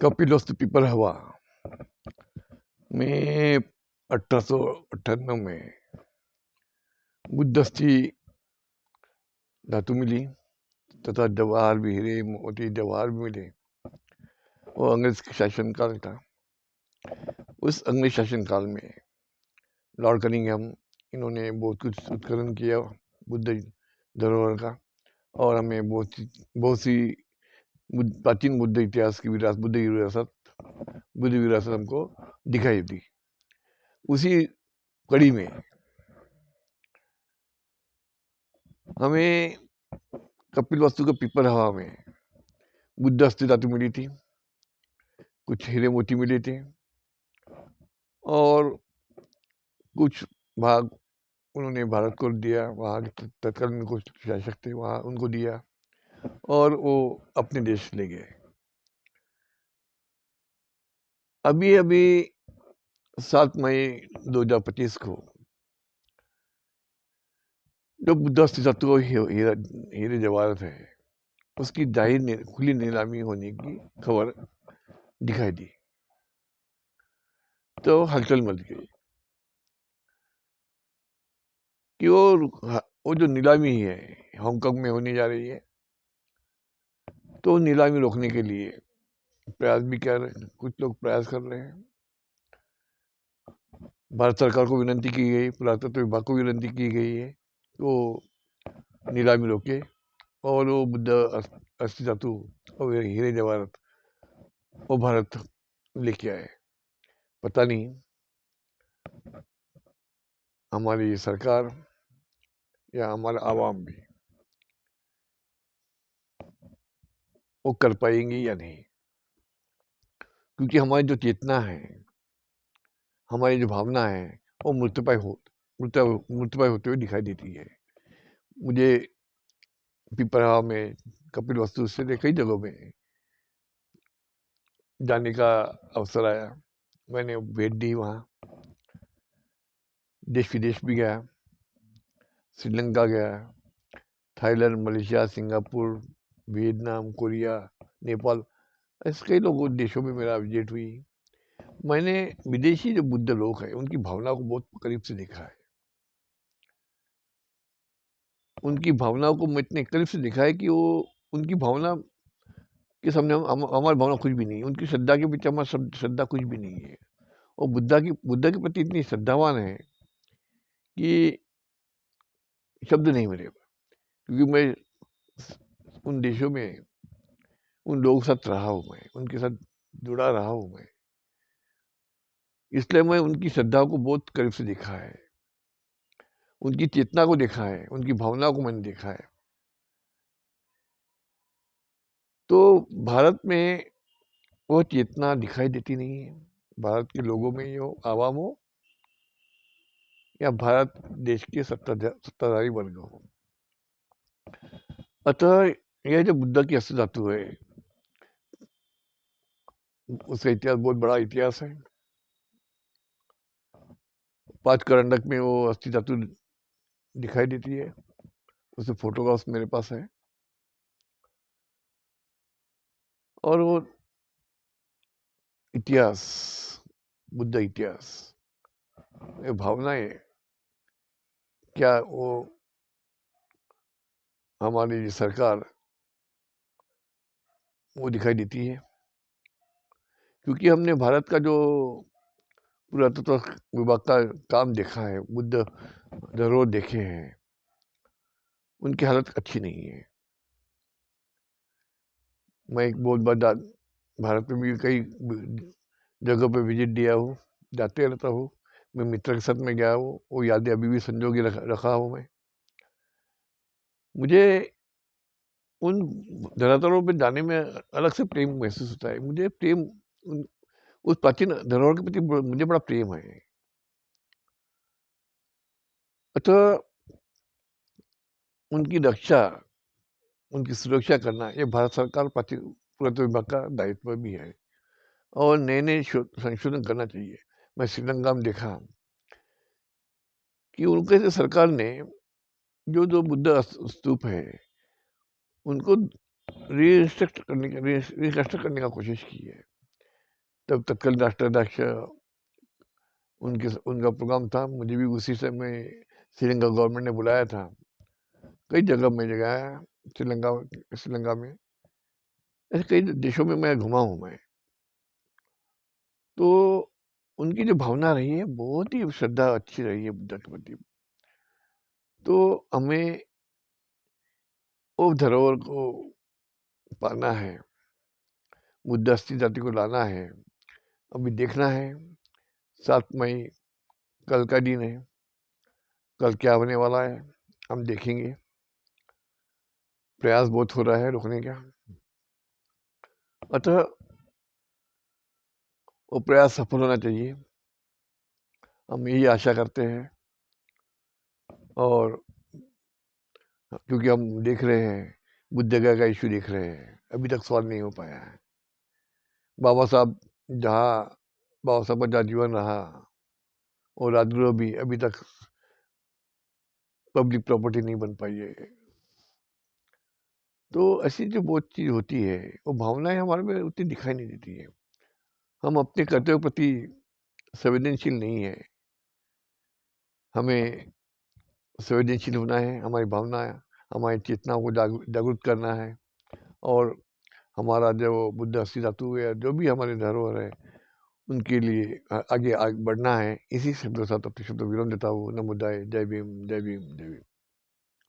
कपिलवस्तु पिपरहवा में 1898 में बुद्धस्थी धातु मिली तथा जवाहर भी, हीरे मोती जवाहर भी मिले। वो अंग्रेज शासन काल था। उस अंग्रेज शासन काल में लॉर्ड कनिंघम इन्होंने बहुत कुछ उत्खनन किया बुद्ध धरोहर का, और हमें बहुत सी प्राचीन बुद्ध इतिहास की बुद्ध विरासत हमको दिखाई दी। उसी कड़ी में हमें कपिलवस्तु के पिपरहवा में बुद्ध अस्थि धातु मिली थी, कुछ हीरे मोती मिले थे, और कुछ भाग उन्होंने भारत को दिया। वहाँ के तत्कालीन कुछ शासक थे, वहाँ उनको दिया और वो अपने देश ले गए। अभी 7 मई 2025 को जो बुद्ध अस्थि धातु हीरे जवाहरत है, उसकी खुली नीलामी होने की खबर दिखाई दी, तो हलचल मच गई कि वो जो नीलामी है हांगकांग में होने जा रही है, तो नीलामी रोकने के लिए प्रयास भी कर रहे हैं, कुछ लोग प्रयास कर रहे हैं। भारत सरकार को विनती की गई, पुरातत्व विभाग को विनती की गई है तो नीलामी रोके और वो बुद्ध अस्थि धातु और हीरे जवाहरत वो भारत लेके आए। पता नहीं हमारी सरकार या हमारा आवाम भी वो कर पाएंगी या नहीं, क्योंकि हमारी जो चेतना है, हमारी जो भावना है, वो मूर्तपाय होते हुए दिखाई देती है। मुझे पिपरहवा में कपिलवस्तु से कई जगहों में जाने का अवसर आया। मैंने भेंट दी, वहाँ देश विदेश भी गया, श्रीलंका गया, Thailand, Malaysia, Singapore, Vietnam, Korea, Nepal, ऐसे कई देशों में मेरा विजिट हुई। मैंने विदेशी जो बुद्ध लोग हैं उनकी भावना को बहुत करीब से देखा है। उनकी भावनाओं को मैं इतने करीब से देखा है कि वो उनकी भावना के सामने हमारी भावना कुछ भी नहीं है। उनकी श्रद्धा के पीछे हमारी श्रद्धा कुछ भी नहीं है। और बुद्ध के प्रति इतनी श्रद्धावान है कि शब्द नहीं मेरे, क्योंकि मैं उन देशों में उन लोगों के साथ रहा हूँ, मैं उनके साथ जुड़ा रहा हूँ मैं, इसलिए मैं उनकी श्रद्धा को बहुत करीब से देखा है, उनकी चेतना को देखा है, उनकी भावना को मैंने देखा है। तो भारत में वो चेतना दिखाई देती नहीं है। भारत के लोगों में हो, आवाम हो, या भारत देश के सत्ताधारी वर्ग हो। अतः यह जो बुद्ध की अस्थि धातु है, उसका इतिहास बहुत बड़ा इतिहास है। 5 करंडक में वो अस्थि धातु दिखाई देती है, उसके फोटोग्राफ्स मेरे पास है। और वो इतिहास, बुद्ध इतिहास, ये भावनाएं क्या वो हमारी सरकार वो दिखाई देती है, क्योंकि हमने भारत का जो पुरातत्व विभाग का काम देखा है, बुद्ध धरोहर देखे हैं, उनकी हालत अच्छी नहीं है। मैं एक बहुत बार भारत में भी कई जगह पे विजिट दिया हूँ, जाते रहता हूँ। मैं मित्र के साथ में गया हूँ, वो यादें अभी भी संजो के रखा हूँ मैं। मुझे उन धरातलों पे जाने में अलग से प्रेम महसूस होता है। मुझे प्रेम उस प्राचीन धरोहर के प्रति मुझे बड़ा प्रेम है। अतः उनकी रक्षा, उनकी सुरक्षा करना ये भारत सरकार पुरातत्व विभाग का दायित्व भी है, और नए संशोधन करना चाहिए। मैं श्रीलंका में देखा कि उनके सरकार ने जो बुद्ध स्तूप है उनको रिकंस्ट्रक्ट करने का कोशिश की है। तब तत्कालीन राष्ट्राध्यक्ष उनका प्रोग्राम था, मुझे भी उसी समय श्रीलंका गवर्नमेंट ने बुलाया था। कई जगह मैं गया श्रीलंका में, ऐसे कई देशों में मैं घुमा हूँ मैं। तो उनकी जो भावना रही है बहुत ही श्रद्धा अच्छी रही है बुद्ध के प्रति। तो हमें वो धरोहर को पाना है, बुद्ध जाति को लाना है। अभी देखना है 7 मई कल का दिन है, कल क्या होने वाला है हम देखेंगे। प्रयास बहुत हो रहा है रोकने का, अतः वो प्रयास सफल होना चाहिए, हम यही आशा करते हैं। और क्योंकि हम देख रहे हैं बुद्ध गया का इशू देख रहे हैं, अभी तक सॉल्व नहीं हो पाया है। बाबा साहब का जहाँ जीवन रहा और राजगृह भी अभी तक पब्लिक प्रॉपर्टी नहीं बन पाई है। तो ऐसी जो बहुत चीज होती है, वो भावनाएं हमारे में उतनी दिखाई नहीं देती है। हम अपने कर्तव्य प्रति संवेदनशील नहीं है। हमें संवेदनशील होना है, हमारी भावना, हमारी चेतनाओं को जागरूक करना है। और हमारा जो बुद्ध अस्सी धातु है, जो भी हमारे धरोहर है, उनके लिए आगे बढ़ना है। इसी शब्दों के साथ अपने शब्दों विराम देता हूँ। नमोदाय। जय भीम, जय भीम, जय भीम।